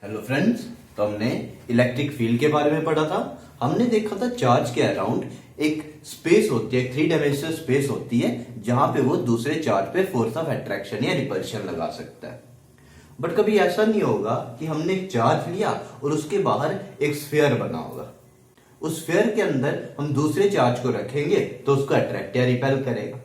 Hello friends. तो हमने electric field के बारे में पढ़ा था। हमने देखा था चार्ज के अराउंड एक स्पेस होती है, 3 डायमेंशनल स्पेस होती है, जहां पे वो दूसरे चार्ज पे फोर्स ऑफ अट्रैक्शन या रिपल्शन लगा सकता है। बट कभी ऐसा नहीं होगा कि हमने एक चार्ज लिया और उसके बाहर एक स्फीयर बना होगा। उस स्फीयर के अंदर हम दूसरे चार्ज को रखेंगे तो उसको अट्रैक्ट या रिपेल करेगा।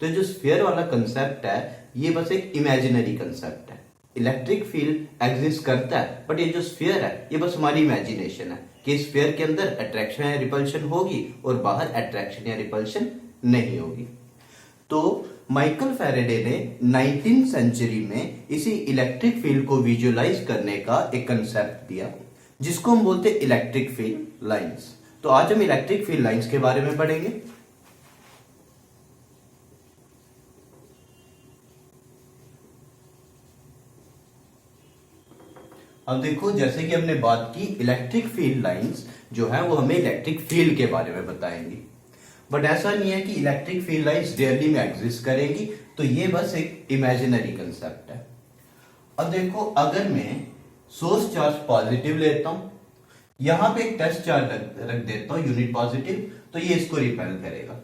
तो जो स्फीयर वाला कंसेप्ट है ये बस एक इमेजिनरी कंसेप्ट है। इलेक्ट्रिक फील्ड एग्जिस्ट करता है, बट ये जो स्फीयर है ये बस हमारी इमेजिनेशन है कि स्फीयर के अंदर अट्रैक्शन या रिपल्शन होगी और बाहर अट्रैक्शन या रिपल्शन नहीं होगी। तो माइकल फैराडे ने 19th सेंचुरी में इसी इलेक्ट्रिक फील्ड को विजुअलाइज करने का एक कंसेप्ट दिया, जिसको हम बोलते हैं इलेक्ट्रिक फील्ड लाइंस। तो आज हम इलेक्ट्रिक फील्ड लाइंस के बारे में पढ़ेंगे। अब देखो, जैसे कि हमने बात की, इलेक्ट्रिक फील्ड लाइंस जो है वो हमें इलेक्ट्रिक फील्ड के बारे में बताएंगी। बट ऐसा नहीं है कि इलेक्ट्रिक फील्ड लाइंस रियली में एग्जिस्ट करेंगी, तो ये बस एक इमेजिनरी कंसेप्ट है। अब देखो, अगर मैं सोर्स चार्ज पॉजिटिव लेता हूं, यहां पे एक टेस्ट चार्ज रख देता हूं यूनिट पॉजिटिव, तो ये इसको रिपेल करेगा।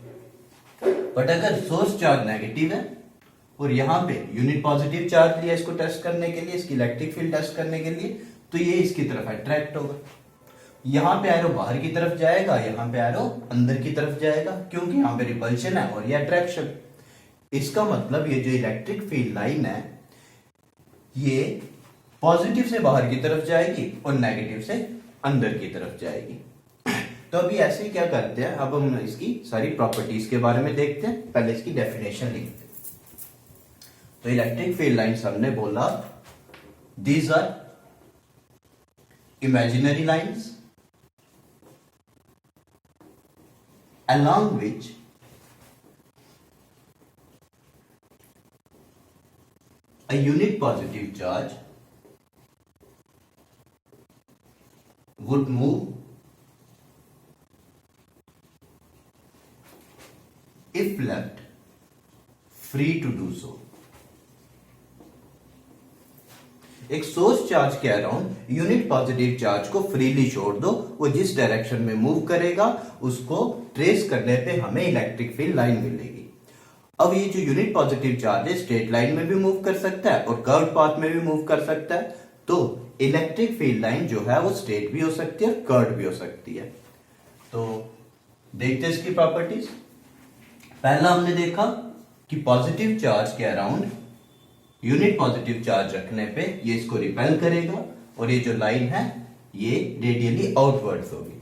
बट अगर सोर्स चार्ज नेगेटिव है और यहाँ पे यूनिट पॉजिटिव चार्ज लिया इसको टेस्ट करने के लिए, इसकी इलेक्ट्रिक फील्ड टेस्ट करने के लिए, तो ये इसकी तरफ अट्रैक्ट होगा। यहाँ पे एरो बाहर की तरफ जाएगा, यहाँ पे एरो अंदर की तरफ जाएगा, क्योंकि यहाँ पे रिपल्शन है और ये अट्रैक्शन। इसका मतलब ये जो इलेक्ट्रिक फील्ड लाइन है ये पॉजिटिव से बाहर की तरफ जाएगी और नेगेटिव से अंदर की तरफ जाएगी। तो अभी ऐसे ही क्या करते हैं, अब हम इसकी सारी प्रॉपर्टीज के बारे में देखते हैं। पहले इसकी डेफिनेशन लिखते हैं। तो इलेक्ट्रिक फील्ड लाइंस हमने बोला, these are imaginary lines along which a unit positive charge would move if left free to do so। एक सोर्स चार्ज के अराउंड यूनिट पॉजिटिव चार्ज को फ्रीली छोड़ दो, वो जिस डायरेक्शन में मूव करेगा उसको ट्रेस करने पे हमें इलेक्ट्रिक फील्ड लाइन मिलेगी। अब ये जो यूनिट पॉजिटिव चार्ज है स्ट्रेट लाइन में भी मूव कर सकता है और कर्व पाथ में भी मूव कर सकता है। तो इलेक्ट्रिक फील्ड लाइन जो है वो स्ट्रेट भी हो सकती है और कर्व भी हो सकती है। तो देखते हैं इसकी प्रॉपर्टीज। पहला हमने देखा कि पॉजिटिव चार्ज के अराउंड यूनिट पॉजिटिव चार्ज रखने पे ये इसको रिपेल करेगा और ये जो लाइन है ये रेडियली आउटवर्ड्स होगी।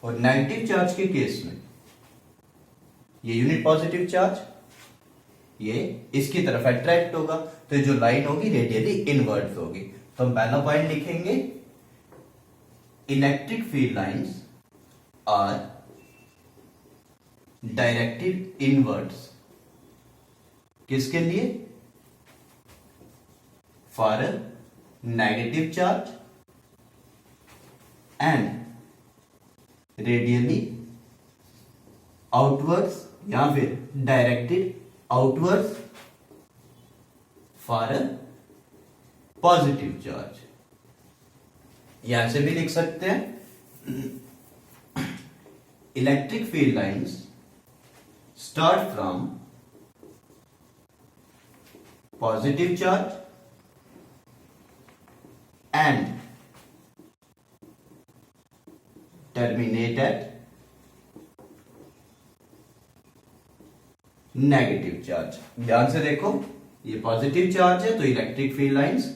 और नेगेटिव चार्ज के केस में ये यूनिट पॉजिटिव चार्ज ये इसकी तरफ अट्रैक्ट होगा, तो ये जो लाइन होगी रेडियली इनवर्ड्स होगी। तो हम पहला पॉइंट लिखेंगे, electric field lines are directed inwards. किसके लिए? for a negative charge and radially outwards या फिर directed outwards for a positive charge। यहां से भी लिख सकते हैं, electric field lines start from positive charge and terminate at negative charge. ध्यान से देखो, ये पॉजिटिव चार्ज है तो इलेक्ट्रिक फील्ड लाइंस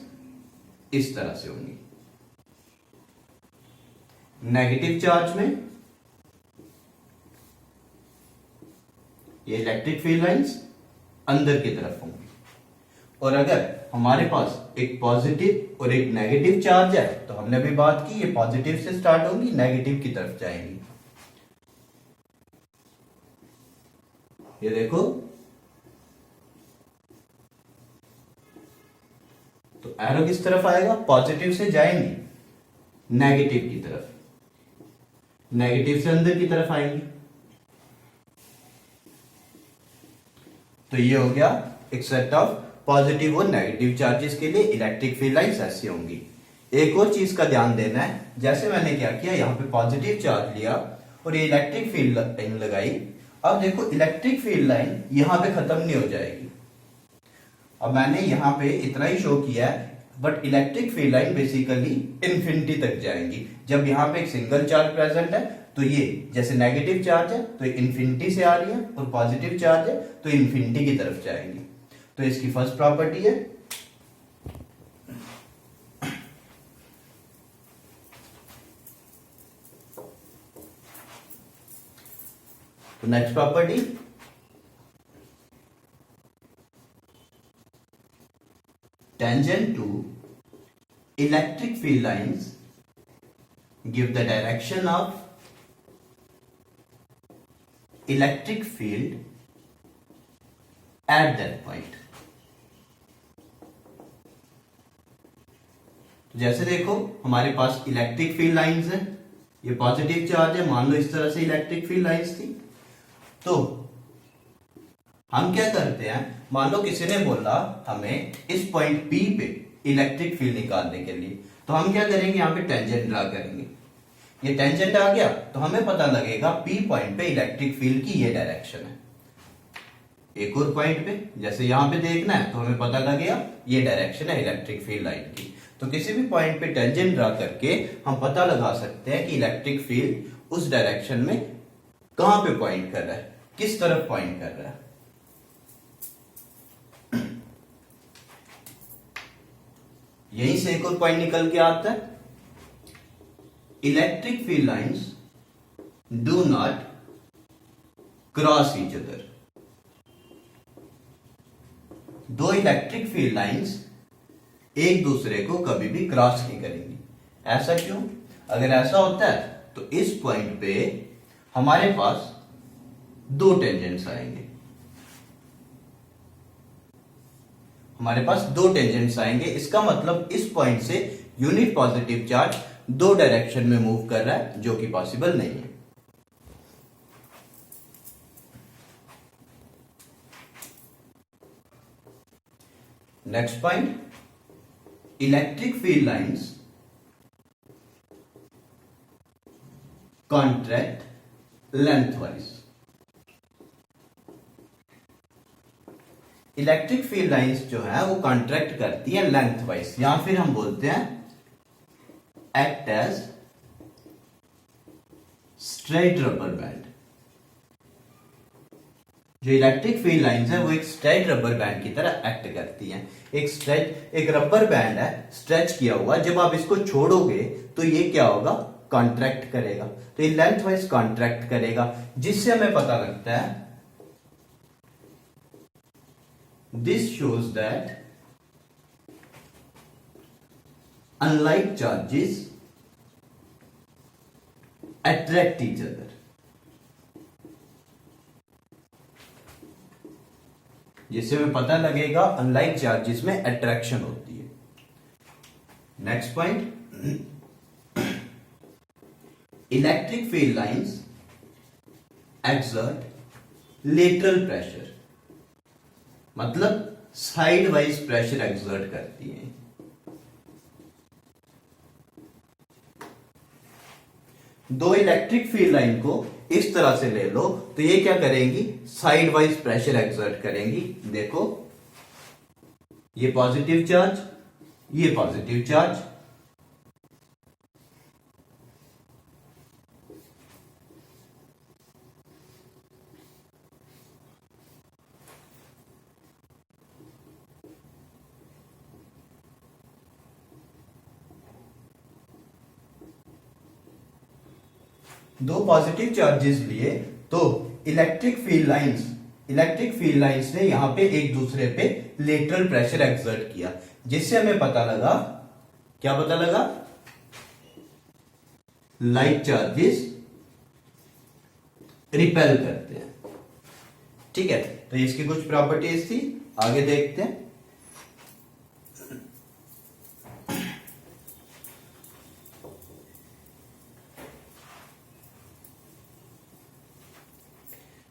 इस तरह से होंगी। नेगेटिव चार्ज में ये इलेक्ट्रिक फील्ड लाइंस अंदर की तरफ होंगी। और अगर हमारे पास एक पॉजिटिव और एक नेगेटिव चार्ज है तो हमने अभी बात की, ये पॉजिटिव से स्टार्ट होगी, नेगेटिव की तरफ जाएंगी। ये देखो, तो एरो किस तरफ आएगा? पॉजिटिव से जाएंगी नेगेटिव की तरफ, नेगेटिव से अंदर की तरफ आएंगी। तो ये हो गया एक सेट ऑफ पॉजिटिव और नेगेटिव चार्जेस के लिए इलेक्ट्रिक फील्ड लाइंस ऐसी होंगी। एक और चीज का ध्यान देना है, जैसे मैंने क्या किया, यहाँ पे पॉजिटिव चार्ज लिया और ये इलेक्ट्रिक फील्ड लाइन लगाई। अब देखो इलेक्ट्रिक फील्ड लाइन यहाँ पे खत्म नहीं हो जाएगी। अब मैंने यहाँ पे इतना ही शो किया है, but electric field line basically infinity तक जाएंगी। जब यहाँ पे एक सिंगल चार्ज प्रेजेंट है तो ये जैसे नेगेटिव चार्ज है तो इन्फिनिटी से आ रही है, और पॉजिटिव चार्ज है तो इन्फिनिटी की तरफ जाएंगी। तो इसकी फर्स्ट प्रॉपर्टी है। तो next property, tangent to electric field lines give the direction of electric field at that point। तो जैसे देखो हमारे पास इलेक्ट्रिक फील्ड लाइंस है, ये पॉजिटिव चार्ज है, मान लो इस तरह से इलेक्ट्रिक फील्ड लाइंस थी। तो हम क्या करते हैं, मान लो किसी ने बोला हमें इस पॉइंट P पे इलेक्ट्रिक फील्ड निकालने के लिए, तो हम क्या करेंगे, यहाँ पे टेंजेंट ड्रा करेंगे। ये टेंजेंट आ गया तो हमें पता लगेगा P पॉइंट पे इलेक्ट्रिक फील्ड की ये डायरेक्शन है। एक और पॉइंट पे जैसे यहाँ पे देखना है तो हमें पता लगेगा ये डायरेक्शन है इलेक्ट्रिक फील्ड लाइन की। तो किसी भी पॉइंट पे टेंजेंट ड्रा करके हम पता लगा सकते हैं कि इलेक्ट्रिक फील्ड उस डायरेक्शन में कहां पे पॉइंट कर रहा है, किस तरफ पॉइंट कर रहा है। यहीं से एक और पॉइंट निकल के आता है, electric field lines do not cross each other. दो इलेक्ट्रिक फील्ड लाइंस एक दूसरे को कभी भी क्रॉस नहीं करेंगी। ऐसा क्यों? अगर ऐसा होता है तो इस पॉइंट पे हमारे पास दो टेंजेंट्स आएंगे, हमारे पास दो टेंजेंट्स आएंगे। इसका मतलब इस पॉइंट से यूनिट पॉजिटिव चार्ज दो डायरेक्शन में मूव कर रहा है, जो कि पॉसिबल नहीं है। Next point, electric field lines contract lengthwise. Electric field lines जो है वो कॉन्ट्रैक्ट करती है लेंथवाइज, या फिर हम बोलते हैं act as straight rubber band. जो इलेक्ट्रिक फील्ड लाइंस है वो एक स्ट्रेट रबर बैंड की तरह एक्ट करती हैं। एक रबर बैंड है स्ट्रेच किया हुआ, जब आप इसको छोड़ोगे तो ये क्या होगा, कॉन्ट्रैक्ट करेगा। तो ये लेंथवाइज कॉन्ट्रैक्ट करेगा, जिससे हमें पता लगता है this shows that unlike charges attract each other. जिससे हमें पता लगेगा अनलाइक चार्जेस में अट्रैक्शन होती है। Next point, electric field lines exert lateral pressure, मतलब साइड वाइज प्रेशर एक्सर्ट करती है। दो इलेक्ट्रिक फील्ड लाइन को इस तरह से ले लो तो ये क्या करेंगी, साइड वाइज प्रेशर एक्सर्ट करेंगी। देखो ये पॉजिटिव चार्ज, ये पॉजिटिव चार्ज, दो पॉजिटिव चार्जेस लिए तो इलेक्ट्रिक फील्ड लाइंस ने यहां पे एक दूसरे पे लेटरल प्रेशर एक्सर्ट किया, जिससे हमें पता लगा, क्या पता लगा, लाइक चार्जेस रिपेल करते हैं। ठीक है, तो इसकी कुछ प्रॉपर्टीज थी, आगे देखते हैं।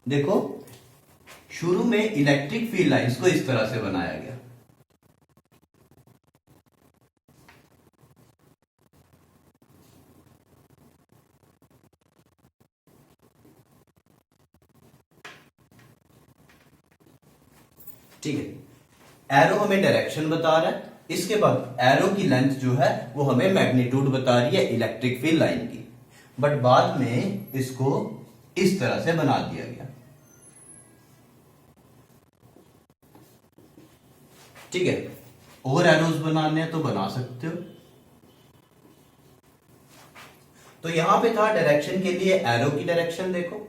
देखो शुरू में इलेक्ट्रिक फील्ड लाइंस को इस तरह से बनाया गया, ठीक है, एरो हमें डायरेक्शन बता रहा है, इसके बाद एरो की लेंथ जो है वो हमें मैग्नीट्यूड बता रही है इलेक्ट्रिक फील्ड लाइन की। बट बाद में इसको इस तरह से बना दिया गया। ठीक है, और एरोज बनाने हैं तो बना सकते हो। तो यहां पे था डायरेक्शन के लिए एरो की डायरेक्शन देखो।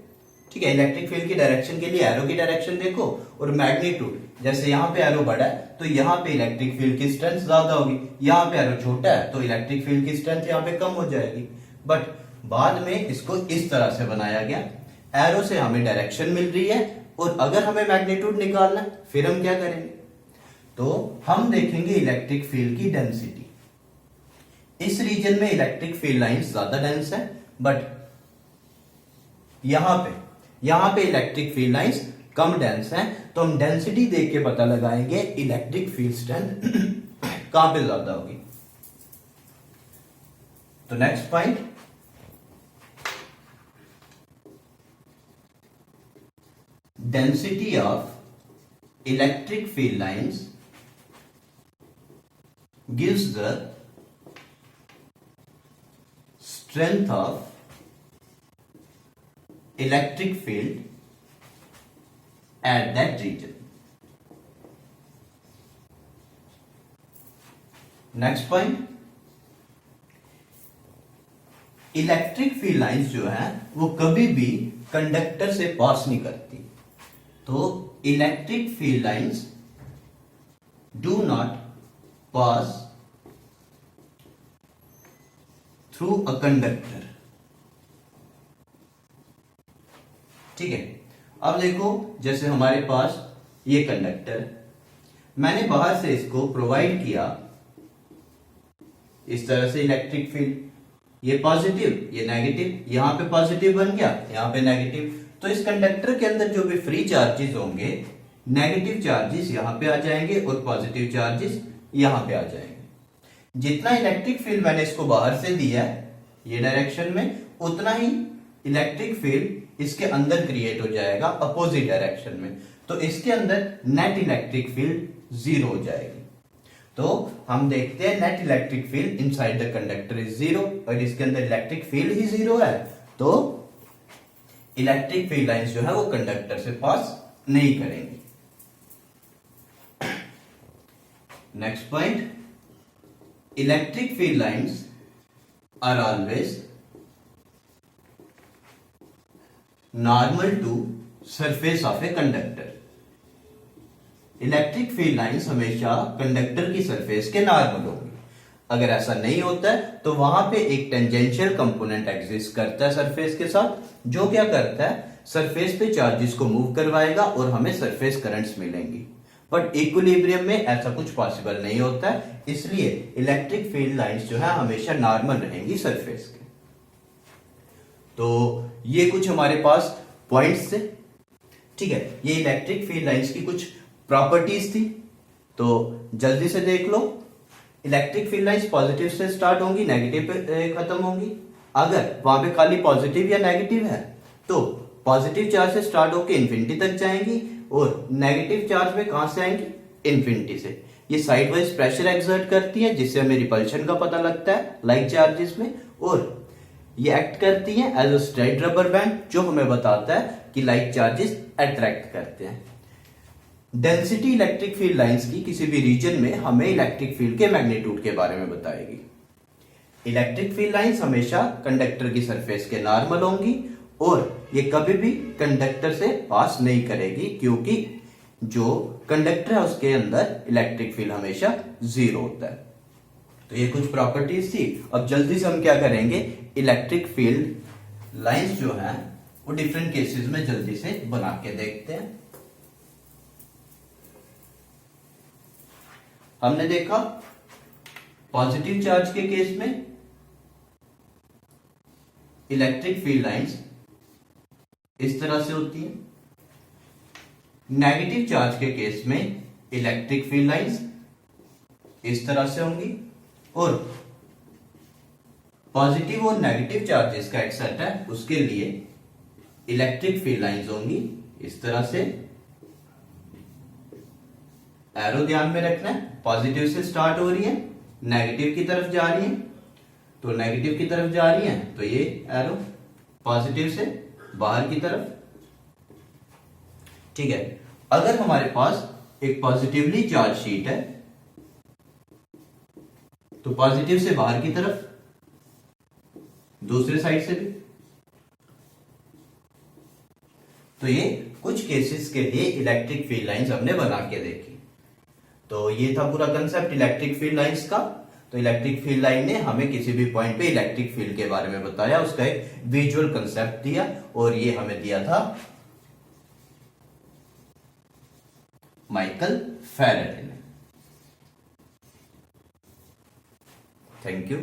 ठीक है, इलेक्ट्रिक फील्ड की डायरेक्शन के लिए एरो की डायरेक्शन देखो, और मैग्नीट्यूड, जैसे यहां पे एरो बड़ा है तो यहां पे इलेक्ट्रिक फील्ड की स्ट्रेंथ ज्यादा होगी, यहां पे एरो छोटा है तो इलेक्ट्रिक फील्ड की स्ट्रेंथ यहां पे कम हो जाएगी। बट बाद में इसको इस तरह से बनाया गया, एरो से हमें डायरेक्शन मिल रही है, और अगर हमें मैग्नीट्यूड निकालना है फिर हम क्या करेंगे, तो हम देखेंगे इलेक्ट्रिक फील्ड की डेंसिटी। इस रीजन में इलेक्ट्रिक फील्ड लाइंस ज्यादा डेंस है, बट यहां पे इलेक्ट्रिक फील्ड लाइंस कम डेंस हैं, तो हम डेंसिटी देख के पता लगाएंगे इलेक्ट्रिक फील्ड स्ट्रेंथ कहां पे ज्यादा होगी। तो next point, density of electric field lines gives the strength of electric field at that region. Next point, electric field lines जो है वो कभी भी कंडक्टर से पास नहीं करती। तो electric field lines do not pass through a conductor। ठीक है, अब देखो जैसे हमारे पास ये कंडक्टर, मैंने बाहर से इसको प्रोवाइड किया इस तरह से इलेक्ट्रिक फील्ड, ये पॉजिटिव ये नेगेटिव, यहां पे पॉजिटिव बन गया यहां पे नेगेटिव। तो इस कंडक्टर के अंदर जो भी फ्री चार्जेस होंगे, नेगेटिव चार्जेस यहां पे आ जाएंगे और पॉजिटिव चार्जेस यहां पे आ जाएंगे। जितना इलेक्ट्रिक फील्ड मैंने इसको बाहर से दिया है ये डायरेक्शन में, उतना ही इलेक्ट्रिक फील्ड इसके अंदर क्रिएट हो जाएगा अपोजिट डायरेक्शन में। तो इसके अंदर नेट इलेक्ट्रिक फील्ड 0 हो जाएगी। तो हम देखते हैं net electric field inside the conductor is 0, और इसके अंदर इलेक्ट्रिक फील्ड ही 0 है, तो इलेक्ट्रिक फील्ड लाइंस जो है वो कंडक्टर से पास नहीं करेंगे। Next point, electric field lines are always normal to surface of a conductor। Electric field lines हमेशा कंडक्टर की सरफेस के नॉर्मल होंगी। अगर ऐसा नहीं होता है तो वहां पे एक टेंजेंशियल कंपोनेंट एग्जिस्ट करता है सरफेस के साथ, जो क्या करता है, सरफेस पे चार्जेस को मूव करवाएगा और हमें सरफेस करंट्स मिलेंगी। बट इक्विलिब्रियम में ऐसा कुछ पॉसिबल नहीं होता है, इसलिए इलेक्ट्रिक फील्ड लाइंस जो है हमेशा नॉर्मल रहेंगी सरफेस के। तो ये कुछ हमारे पास पॉइंट्स थे। ठीक है, ये इलेक्ट्रिक फील्ड लाइंस की कुछ प्रॉपर्टीज थी, तो जल्दी से देख लो। इलेक्ट्रिक फील्ड लाइंस पॉजिटिव से स्टार्ट होंगी, नेगेटिव पे खत्म होंगी। अगर वहां पे खाली पॉजिटिव या नेगेटिव है तो पॉजिटिव चार्ज से स्टार्ट होकर इंफिनिटी तक जाएंगी, और नेगेटिव चार्ज में कहां से आएंगी, इंफिनिटी से। ये साइड वाइज प्रेशर एक्सर्ट करती है, जिससे हमें रिपल्शन का पता लगता है लाइक चार्जेस में, और ये एक्ट करती है as a straight rubber band, जो हमें बताता है कि लाइक चार्जेस अट्रैक्ट करते हैं। डेंसिटी इलेक्ट्रिक फील्ड लाइंस की किसी भी रीजन में हमें इलेक्ट्रिक फील्ड के मैग्नीट्यूड के बारे में बताएगी। इलेक्ट्रिक फील्ड लाइंस हमेशा कंडक्टर की सरफेस के नॉर्मल होंगी, और ये कभी भी कंडक्टर से पास नहीं करेगी, क्योंकि जो कंडक्टर है उसके अंदर इलेक्ट्रिक फील्ड हमेशा 0 होता है। तो ये कुछ प्रॉपर्टीज थी। अब जल्दी से हम क्या करेंगे, इलेक्ट्रिक फील्ड लाइंस जो है वो डिफरेंट केसेस में जल्दी से बना के देखते हैं। हमने देखा पॉजिटिव चार्ज के केस में इलेक्ट्रिक फील्ड लाइंस इस तरह से होती है, नेगेटिव चार्ज के केस में इलेक्ट्रिक फील्ड लाइंस इस तरह से होंगी, और पॉजिटिव और नेगेटिव चार्जेस का एक सेट है उसके लिए इलेक्ट्रिक फील्ड लाइंस होंगी इस तरह से, एरो ध्यान में रखना है, पॉजिटिव से स्टार्ट हो रही है, नेगेटिव की तरफ जा रही है, तो नेगेटिव की तरफ जा रही है तो ये एरो पॉजिटिव से बाहर की तरफ। ठीक है, अगर हमारे पास एक पॉजिटिवली चार्ज शीट है तो पॉजिटिव से बाहर की तरफ, दूसरे साइड से भी। तो ये कुछ केसेस के लिए इलेक्ट्रिक फील्ड लाइंस हमने बना के देखी। तो ये था पूरा कंसेप्ट इलेक्ट्रिक फील्ड लाइंस का। तो इलेक्ट्रिक फील्ड लाइन ने हमें किसी भी पॉइंट पे इलेक्ट्रिक फील्ड के बारे में बताया, उसका एक विजुअल कंसेप्ट दिया, और ये हमें दिया था माइकल फैराडे ने। Thank you.